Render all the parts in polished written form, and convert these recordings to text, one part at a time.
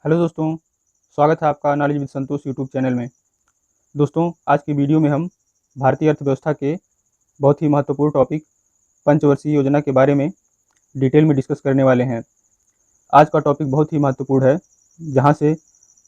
Hello दोस्तों, स्वागत है आपका knowledge with Santosh YouTube channel में। दोस्तों, आज की वीडियो में हम भारतीय अर्थव्यवस्था के बहुत ही महत्वपूर्ण टॉपिक पंचवर्षीय योजना के बारे में डिटेल में डिस्कस करने वाले हैं। आज का टॉपिक बहुत ही महत्वपूर्ण है, जहां से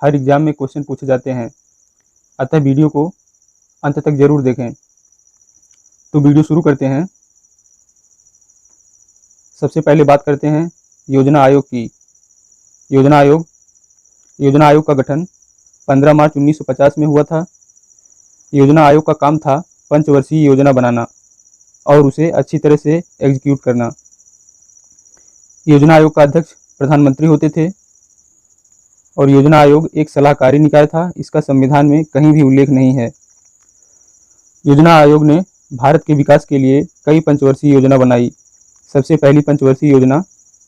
हर एग्जाम में क्वेश्चन पूछे जाते हैं, अतः वीडियो को अंत तक जरूर देखें। तो वीडियो शुरू करते हैं। सबसे पहले बात करते हैं योजना आयोग की। योजना आयोग का गठन 15 मार्च 1950 में हुआ था। योजना आयोग का काम था पंचवर्षीय योजना बनाना और उसे अच्छी तरह से एग्जीक्यूट करना। योजना आयोग का अध्यक्ष प्रधानमंत्री होते थे और योजना आयोग एक सलाहकारी निकाय था। इसका संविधान में कहीं भी उल्लेख नहीं है। योजना आयोग ने भारत के विकास के लिए कई पंचवर्षीय योजना बनाई। सबसे पहली पंचवर्षीय योजना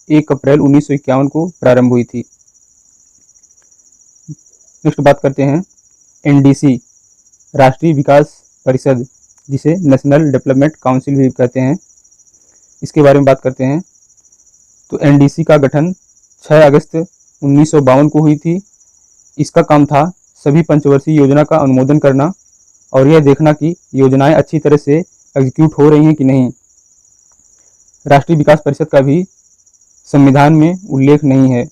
1 अप्रैल 1951 को प्रारंभ हुई थी। नेक्स्ट बात करते हैं एनडीसी, राष्ट्रीय विकास परिषद, जिसे नेशनल डेवलपमेंट काउंसिल भी कहते हैं। इसके बारे में बात करते हैं। तो एनडीसी का गठन 6 अगस्त 1952 को हुई थी। इसका काम था सभी पंचवर्षीय योजना का अनुमोदन करना और यह देखना कि योजनाएं अच्छी तरह से एग्जीक्यूट हो रही हैं कि नहीं। राष्ट्रीय विकास परिषद का भी संविधान में उल्लेख नहीं है।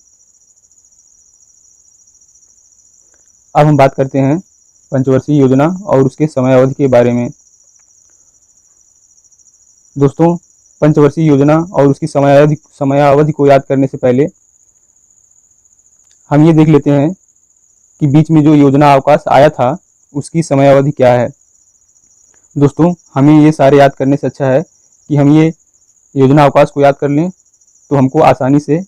अब हम बात करते हैं पंचवर्षीय योजना और उसके समयावधि के बारे में। दोस्तों, पंचवर्षीय योजना और उसकी समयावधि को याद करने से पहले हम ये देख लेते हैं कि बीच में जो योजना अवकाश आया था उसकी समयावधि क्या है। दोस्तों, हमें ये सारे याद करने से अच्छा है कि हम ये योजना अवकाश को याद कर लें, तो हमको आसानी से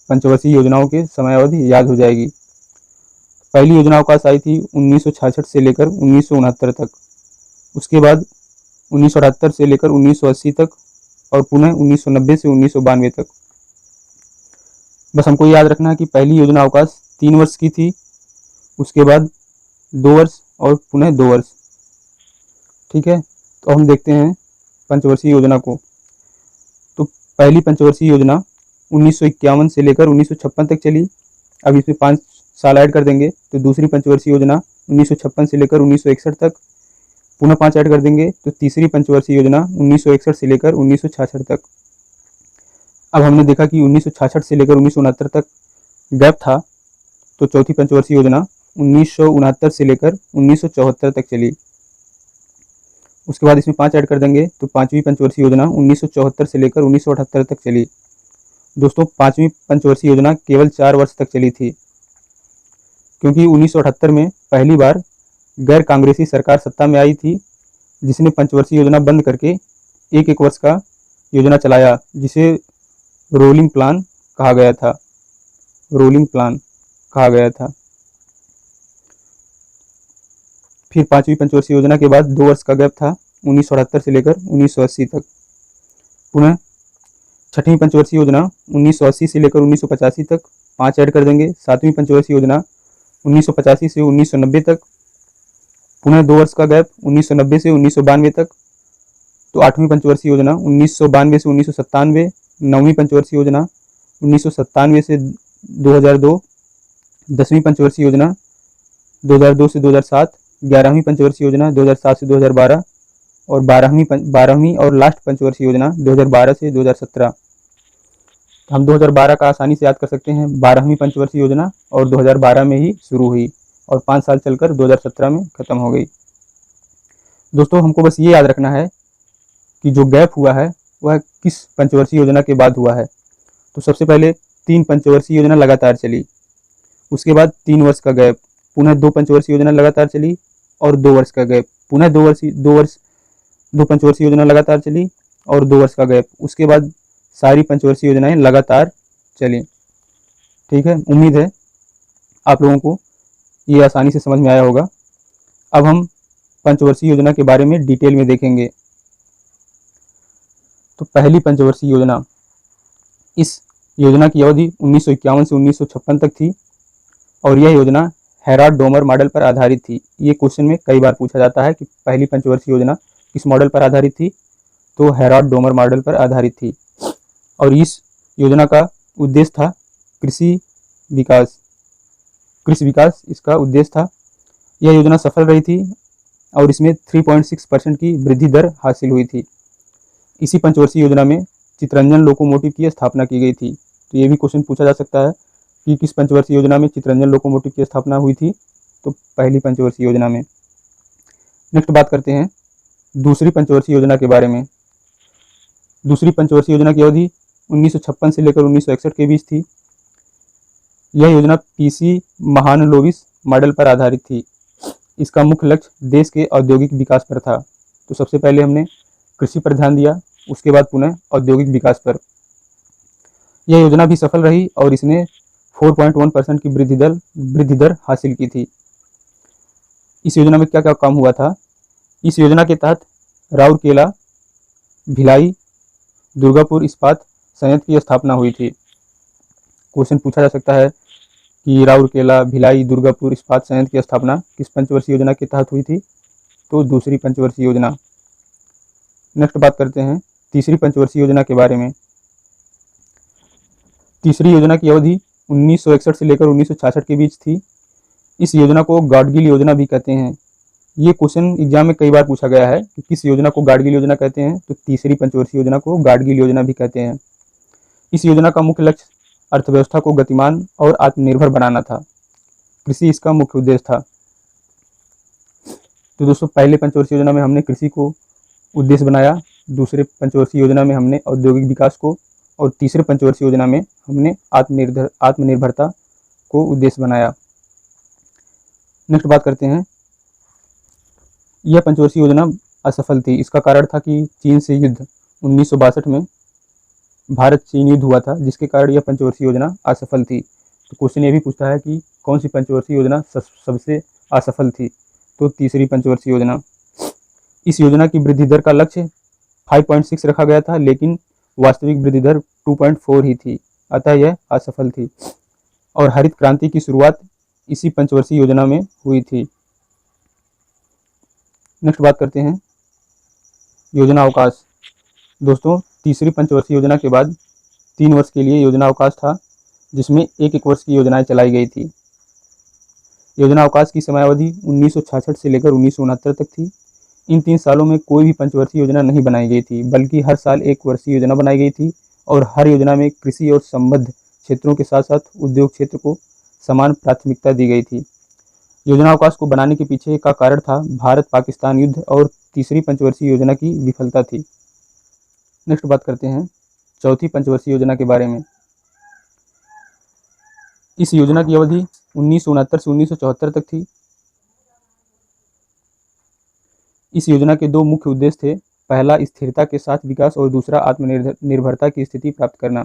पंचवर्षीय योजनाओं की समयावधि याद हो जाएगी। पहली योजना अवकाश आई थी 1966 से लेकर 1969 तक। उसके बाद 1978 से लेकर 1980 तक और पुनः 1990 से 1992 तक। बस हमको याद रखना है कि पहली योजना अवकाश 3 वर्ष की थी, उसके बाद 2 वर्ष और पुनः 2 वर्ष। ठीक है, तो हम देखते हैं पंचवर्षीय योजना को। तो पहली पंचवर्षीय योजना 1951 से लेकर 1956 तक चली। अब इसमें 5 साल ऐड कर देंगे तो दूसरी पंचवर्षीय योजना 1956 से लेकर 1961 तक, पुनः 5 ऐड कर देंगे तो तीसरी पंचवर्षीय योजना 1961 से लेकर 1966 तक। अब हमने देखा कि 1966 से लेकर 1969 तक गैप था, तो चौथी पंचवर्षीय योजना 1969 से लेकर 1974 तक चली। उसके बाद इसमें 5 ऐड कर देंगे तो पांचवी पंचवर्षीय योजना 1974 से लेकर 1978 तक चली। दोस्तों, पांचवी पंचवर्षीय योजना केवल 4 वर्ष तक चली थी, क्योंकि 1978 में पहली बार गैर कांग्रेसी सरकार सत्ता में आई थी, जिसने पंचवर्षीय योजना बंद करके एक वर्ष का योजना चलाया, जिसे रोलिंग प्लान कहा गया था। फिर पांचवी पंचवर्षीय योजना के बाद 2 वर्ष का गैप था 1978 से लेकर 1980 तक। पुनः छठवीं पंचवर्षीय योजना 1980 से लेकर 1985 तक, 5 ऐड कर देंगे। सातवीं पंचवर्षीय योजना 1985 से 1990 तक, पुनः 2 वर्ष का गैप 1990 से 1992 तक। तो आठवीं पंचवर्षीय योजना 1992 से 1997, नौवीं पंचवर्षीय योजना 1997 से 2002, 10वीं पंचवर्षीय योजना 2002 से 2007, 11वीं पंचवर्षीय योजना 2007 से 2012 और 12वीं और लास्ट पंचवर्षीय योजना 2012 से 2017। हम 2012 का आसानी से याद कर सकते हैं। 12वीं पंचवर्षीय योजना और 2012 में ही शुरू हुई और 5 साल चलकर 2017 में खत्म हो गई। दोस्तों, हमको बस ये याद रखना है कि जो गैप हुआ है वह किस पंचवर्षीय योजना के बाद हुआ है। तो सबसे पहले 3 पंचवर्षीय योजना लगातार चली, उसके बाद 3 वर्ष का गैप, पुनः 2 पंचवर्षीय योजना लगातार चली और 2 वर्ष का गैप, पुनः 2 पंचवर्षीय योजना लगातार चली और 2 वर्ष का गैप। उसके बाद सारी पंचवर्षीय योजनाएं लगातार चली। ठीक है, उम्मीद है आप लोगों को ये आसानी से समझ में आया होगा। अब हम पंचवर्षीय योजना के बारे में डिटेल में देखेंगे। तो पहली पंचवर्षीय योजना, इस योजना की अवधि 1951 से 1956 तक थी और यह योजना हेराल्ड डोमर मॉडल पर आधारित थी। ये क्वेश्चन में कई बार पूछा जाता है कि पहली पंचवर्षीय योजना किस मॉडल पर आधारित थी, तो हेराल्ड डोमर मॉडल पर आधारित थी। और इस योजना का उद्देश्य था कृषि विकास। कृषि विकास इसका उद्देश्य था। यह योजना सफल रही थी और इसमें 3.6% की वृद्धि दर हासिल हुई थी। इसी पंचवर्षीय योजना में चितरंजन लोकोमोटिव की स्थापना की गई थी। तो ये भी क्वेश्चन पूछा जा सकता है कि किस पंचवर्षीय योजना में चितरंजन लोकोमोटिव की स्थापना हुई थी। तो पहली पंचवर्षीय योजना में। नेक्स्ट बात करते हैं दूसरी पंचवर्षीय योजना के बारे में। दूसरी पंचवर्षीय योजना की अवधि 1956 से लेकर 1961 के बीच थी। यह योजना पीसी महालनोबिस मॉडल पर आधारित थी। इसका मुख्य लक्ष्य देश के औद्योगिक विकास पर था। तो सबसे पहले हमने कृषि पर ध्यान दिया, उसके बाद पुनः औद्योगिक विकास पर। यह योजना भी सफल रही और इसने 4.1% की वृद्धि दर हासिल की थी। इस योजना में क्या क्या काम हुआ था? इस योजना के तहत राउरकेला, भिलाई, दुर्गापुर इस्पात संयंत्र की स्थापना हुई थी। क्वेश्चन पूछा जा सकता है कि राउरकेला, भिलाई, दुर्गापुर इस्पात संयंत्र की स्थापना किस पंचवर्षीय योजना के तहत हुई थी? तो दूसरी पंचवर्षीय योजना। नेक्स्ट बात करते हैं तीसरी पंचवर्षीय योजना के बारे में। तीसरी योजना की अवधि 1961 से लेकर 1966 के बीच थी। इस योजना को गाडगिल योजना भी कहते हैं। ये क्वेश्चन एग्जाम में कई बार पूछा गया है कि किस योजना को गाडगिल योजना कहते हैं। तो तीसरी पंचवर्षीय योजना को गाडगिल योजना भी कहते हैं। इस योजना का मुख्य लक्ष्य अर्थव्यवस्था को गतिमान और आत्मनिर्भर बनाना था। कृषि इसका मुख्य उद्देश्य था। तो दोस्तों पहले पंचवर्षीय योजना में हमने कृषि को उद्देश्य बनाया, दूसरे पंचवर्षीय योजना में हमने औद्योगिक विकास को, और तीसरे पंचवर्षीय योजना में हमने आत्मनिर्भरता को उद्देश्य बनाया। नेक्स्ट बात करते हैं, यह पंचवर्षीय योजना असफल थी। इसका कारण था कि चीन से युद्ध 1962 में भारत चीन युद्ध हुआ था, जिसके कारण यह पंचवर्षीय योजना असफल थी। तो क्वेश्चन ये भी पूछता है कि कौन सी पंचवर्षीय योजना सबसे असफल थी? तो तीसरी पंचवर्षीय योजना। इस योजना की वृद्धि दर का लक्ष्य 5.6 रखा गया था, लेकिन वास्तविक वृद्धि दर 2.4 ही थी, अतः यह असफल थी। और हरित क्रांति की शुरुआत इसी पंचवर्षीय योजना में हुई थी। नेक्स्ट बात करते हैं योजना अवकाश। दोस्तों तीसरी पंचवर्षीय योजना के बाद 3 वर्ष के लिए योजना अवकाश था, जिसमें एक वर्ष की योजनाएं चलाई गई थी। योजना अवकाश की समयावधि 1966 से लेकर 1969 तक थी। इन 3 सालों में कोई भी पंचवर्षीय योजना नहीं बनाई गई थी, बल्कि हर साल एक वर्षीय योजना बनाई गई थी, और हर योजना में कृषि और संबद्ध क्षेत्रों के साथ साथ उद्योग क्षेत्र को समान प्राथमिकता दी गई थी। योजना अवकाश को बनाने के पीछे का कारण था भारत पाकिस्तान युद्ध और तीसरी पंचवर्षीय योजना की विफलता थी। नेक्स्ट बात करते हैं चौथी पंचवर्षीय योजना के बारे में। इस योजना की अवधि 1969 से 1974 तक थी। इस योजना के 2 मुख्य उद्देश्य थे। पहला स्थिरता के साथ विकास और दूसरा आत्मनिर्भरता की स्थिति प्राप्त करना।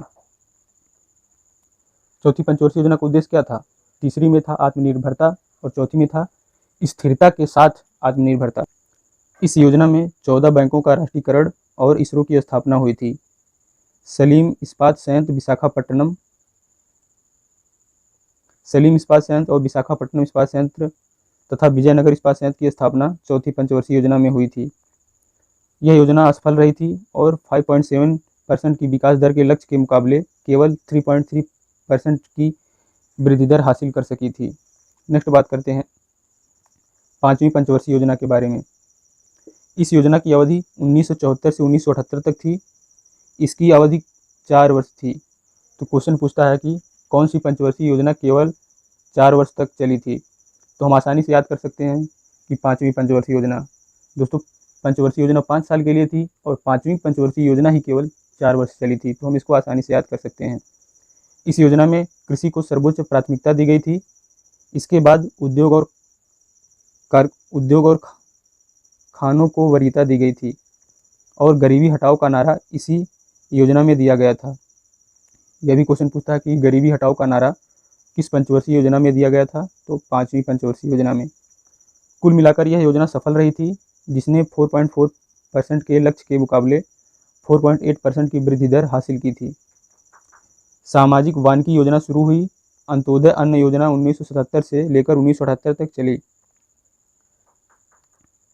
चौथी पंचवर्षीय योजना का उद्देश्य क्या था? तीसरी में था आत्मनिर्भरता और चौथी में था स्थिरता के साथ आत्मनिर्भरता। इस योजना में 14 बैंकों का राष्ट्रीयकरण और इसरो की स्थापना हुई थी। सलीम इस्पात संयंत्र और विशाखापट्टनम इस्पात संयंत्र तथा विजयनगर इस्पात संयंत्र की स्थापना चौथी पंचवर्षीय योजना में हुई थी। यह योजना असफल रही थी और 5.7% की विकास दर के लक्ष्य के मुकाबले केवल 3.3% की वृद्धि दर हासिल कर सकी थी। नेक्स्ट बात करते हैं 5वीं पंचवर्षीय योजना के बारे में। इस योजना की अवधि 1974 से 1978 तक थी। इसकी अवधि 4 वर्ष थी। तो क्वेश्चन पूछता है कि कौन सी पंचवर्षीय योजना केवल 4 वर्ष तक चली थी? तो हम आसानी से याद कर सकते हैं कि 5वीं पंचवर्षीय योजना। दोस्तों पंचवर्षीय योजना 5 साल के लिए थी और 5वीं पंचवर्षीय योजना ही केवल 4 वर्ष चली थी, तो हम इसको आसानी से याद कर सकते हैं। इस योजना में कृषि को सर्वोच्च प्राथमिकता दी गई थी। इसके बाद उद्योग और खानों को वरीयता दी गई थी और गरीबी हटाओ का नारा इसी योजना में दिया गया था। यह भी क्वेश्चन पूछता है कि गरीबी हटाओ का नारा किस पंचवर्षीय योजना में दिया गया था? तो 5वीं पंचवर्षीय योजना में। कुल मिलाकर यह योजना सफल रही थी, जिसने 4.4% के लक्ष्य के मुकाबले 4.8% की वृद्धि दर हासिल की थी। सामाजिक वानिकी योजना शुरू हुई। अंत्योदय अन्न योजना 1977 से लेकर 1978 तक चली।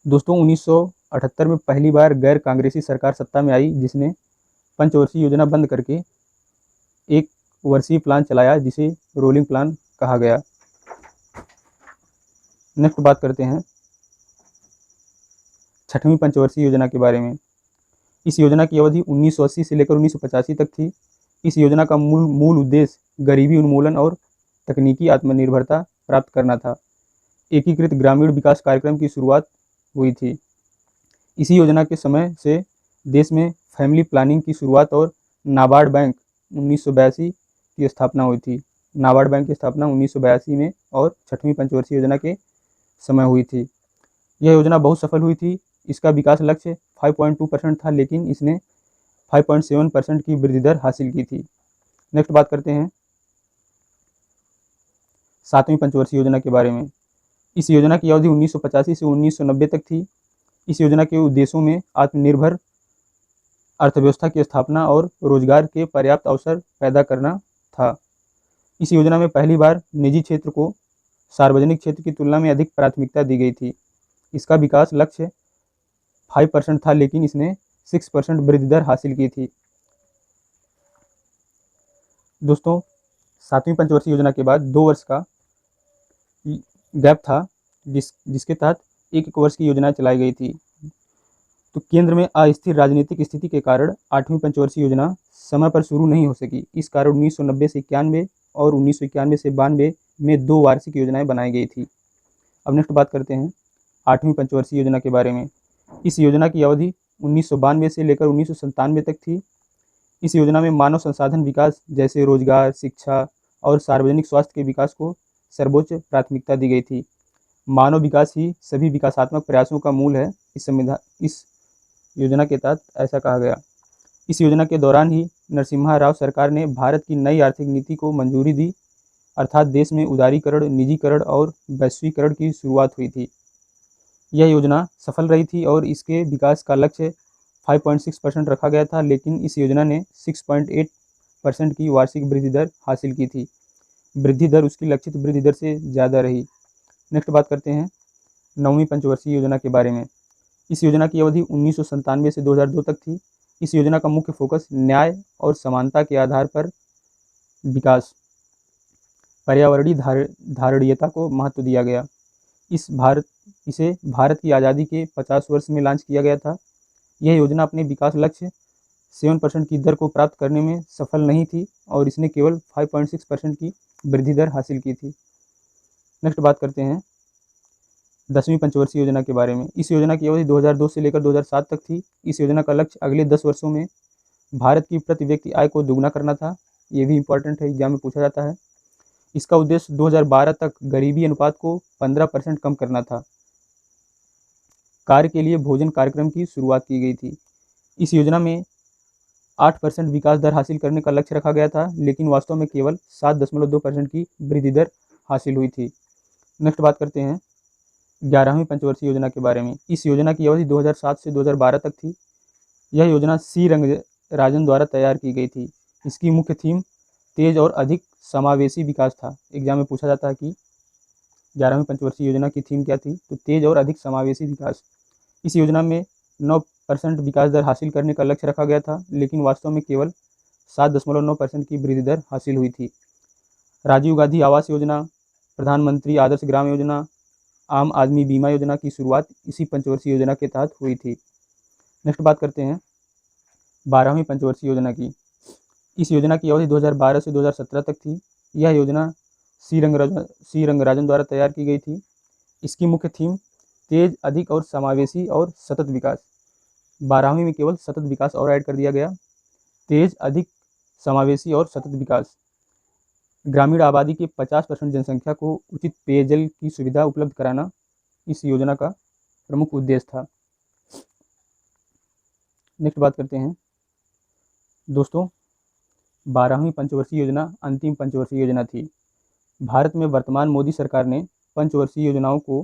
दोस्तों 1978 में पहली बार गैर कांग्रेसी सरकार सत्ता में आई, जिसने पंचवर्षीय योजना बंद करके एक वर्षीय प्लान चलाया, जिसे रोलिंग प्लान कहा गया। नेक्स्ट बात करते हैं छठवीं पंचवर्षीय योजना के बारे में। इस योजना की अवधि 1980 से लेकर 1985 तक थी। इस योजना का मूल उद्देश्य गरीबी उन्मूलन और तकनीकी आत्मनिर्भरता प्राप्त करना था। एकीकृत ग्रामीण विकास कार्यक्रम की शुरुआत हुई थी। इसी योजना के समय से देश में फैमिली प्लानिंग की शुरुआत और नाबार्ड बैंक 1982 की स्थापना हुई थी। नाबार्ड बैंक की स्थापना 1982 में और छठवीं पंचवर्षीय योजना के समय हुई थी। यह योजना बहुत सफल हुई थी। इसका विकास लक्ष्य 5.2% था, लेकिन इसने 5.7% की वृद्धि दर हासिल की थी। नेक्स्ट बात करते हैं सातवीं पंचवर्षीय योजना के बारे में। इस योजना की अवधि 1985 से 1990 तक थी। इस योजना के उद्देश्यों में आत्मनिर्भर अर्थव्यवस्था की स्थापना और रोजगार के पर्याप्त अवसर पैदा करना था। इस योजना में पहली बार निजी क्षेत्र को सार्वजनिक क्षेत्र की तुलना में अधिक प्राथमिकता दी गई थी। इसका विकास लक्ष्य 5% था, लेकिन इसने 6% वृद्धि दर हासिल की थी। दोस्तों, सातवीं पंचवर्षीय योजना के बाद 2 वर्ष का गैप था, जिसके तहत एक वर्ष की योजना चलाई गई थी। तो केंद्र में अस्थिर राजनीतिक स्थिति के कारण 8वीं पंचवर्षीय योजना समय पर शुरू नहीं हो सकी। इस कारण 1990 से 91 और 1991 से 92 में 2 वार्षिक योजनाएं बनाई गई थी। अब नेक्स्ट बात करते हैं 8वीं पंचवर्षीय योजना के बारे में। इस योजना की अवधि 1992 से लेकर 1997 तक थी। इस योजना में मानव संसाधन विकास जैसे रोजगार, शिक्षा और सार्वजनिक स्वास्थ्य के विकास को सर्वोच्च प्राथमिकता दी गई थी। मानव विकास ही सभी विकासात्मक प्रयासों का मूल है। इस योजना के तहत ऐसा कहा गया। इस योजना के दौरान ही नरसिम्हा राव सरकार ने भारत की नई आर्थिक नीति को मंजूरी दी, अर्थात देश में उदारीकरण, निजीकरण और वैश्वीकरण की शुरुआत हुई थी। यह योजना सफल रही थी और इसके विकास का लक्ष्य 5.6% रखा गया था, लेकिन इस योजना ने 6.8% की वार्षिक वृद्धि दर हासिल की थी। वृद्धि दर उसकी लक्षित वृद्धि दर से ज़्यादा रही। नेक्स्ट बात करते हैं 9वीं पंचवर्षीय योजना के बारे में। इस योजना की अवधि 1997 से 2002 तक थी। इस योजना का मुख्य फोकस न्याय और समानता के आधार पर विकास, पर्यावरणीय धारणीयता को महत्व दिया गया। इसे भारत की आज़ादी के 50 वर्ष में लॉन्च किया गया था। यह योजना अपने विकास लक्ष्य 7% की दर को प्राप्त करने में सफल नहीं थी और इसने केवल 5.6% की वृद्धि दर हासिल की थी। नेक्स्ट बात करते हैं 10वीं पंचवर्षीय योजना के बारे में। इस योजना की अवधि 2002 से लेकर 2007 तक थी। इस योजना का लक्ष्य अगले 10 वर्षों में भारत की प्रति व्यक्ति आय को दुगना करना था। ये भी इंपॉर्टेंट है, एग्जाम में पूछा जाता है। इसका उद्देश्य 2012 तक गरीबी अनुपात को 15% कम करना था। कार्य के लिए भोजन कार्यक्रम की शुरुआत की गई थी। इस योजना में 8% विकास दर हासिल करने का लक्ष्य रखा गया था, लेकिन वास्तव में केवल 7.2% की वृद्धि दर हासिल हुई थी। नेक्स्ट बात करते हैं 11वीं पंचवर्षीय योजना के बारे में। इस योजना की अवधि 2007 से 2012 तक थी। यह योजना सी रंगराजन द्वारा तैयार की गई थी। इसकी मुख्य थीम तेज और अधिक समावेशी विकास था। एग्जाम में पूछा जाता है कि 11वीं पंचवर्षीय योजना की थीम क्या थी, तो तेज और अधिक समावेशी विकास। इस योजना में 9% विकास दर हासिल करने का लक्ष्य रखा गया था, लेकिन वास्तव में केवल 7.9% की वृद्धि दर हासिल हुई थी। राजीव गांधी आवास योजना, प्रधानमंत्री आदर्श ग्राम योजना, आम आदमी बीमा योजना की शुरुआत इसी पंचवर्षीय योजना के तहत हुई थी। नेक्स्ट बात करते हैं 12वीं पंचवर्षीय योजना की। इस योजना की अवधि 2012 से 2017 तक थी। यह योजना सी रंगराजन द्वारा तैयार की गई थी। इसकी मुख्य थीम तेज, अधिक और समावेशी और सतत विकास। 12वीं में केवल सतत विकास और ऐड कर दिया गया। तेज, अधिक, समावेशी और सतत विकास। ग्रामीण आबादी की 50% जनसंख्या को उचित पेयजल की सुविधा उपलब्ध कराना इस योजना का प्रमुख उद्देश्य था। नेक्स्ट बात करते हैं दोस्तों 12वीं पंचवर्षीय योजना अंतिम पंचवर्षीय योजना थी। भारत में वर्तमान मोदी सरकार ने पंचवर्षीय योजनाओं को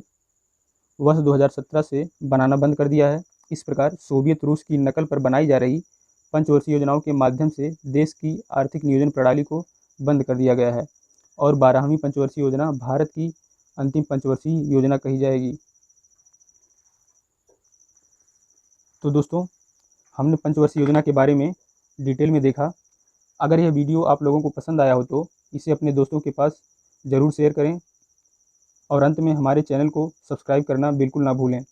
वर्ष 2017 से बनाना बंद कर दिया है। इस प्रकार सोवियत रूस की नकल पर बनाई जा रही पंचवर्षीय योजनाओं के माध्यम से देश की आर्थिक नियोजन प्रणाली को बंद कर दिया गया है और 12वीं पंचवर्षीय योजना भारत की अंतिम पंचवर्षीय योजना कही जाएगी। तो दोस्तों, हमने पंचवर्षीय योजना के बारे में डिटेल में देखा। अगर यह वीडियो आप लोगों को पसंद आया हो तो इसे अपने दोस्तों के पास ज़रूर शेयर करें। और अंत में हमारे चैनल को सब्सक्राइब करना बिल्कुल ना भूलें।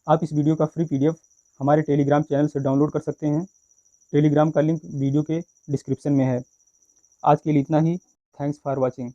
आप इस वीडियो का फ्री PDF हमारे टेलीग्राम चैनल से डाउनलोड कर सकते हैं। टेलीग्राम का लिंक वीडियो के डिस्क्रिप्शन में है। आज के लिए इतना ही। Thanks for watching.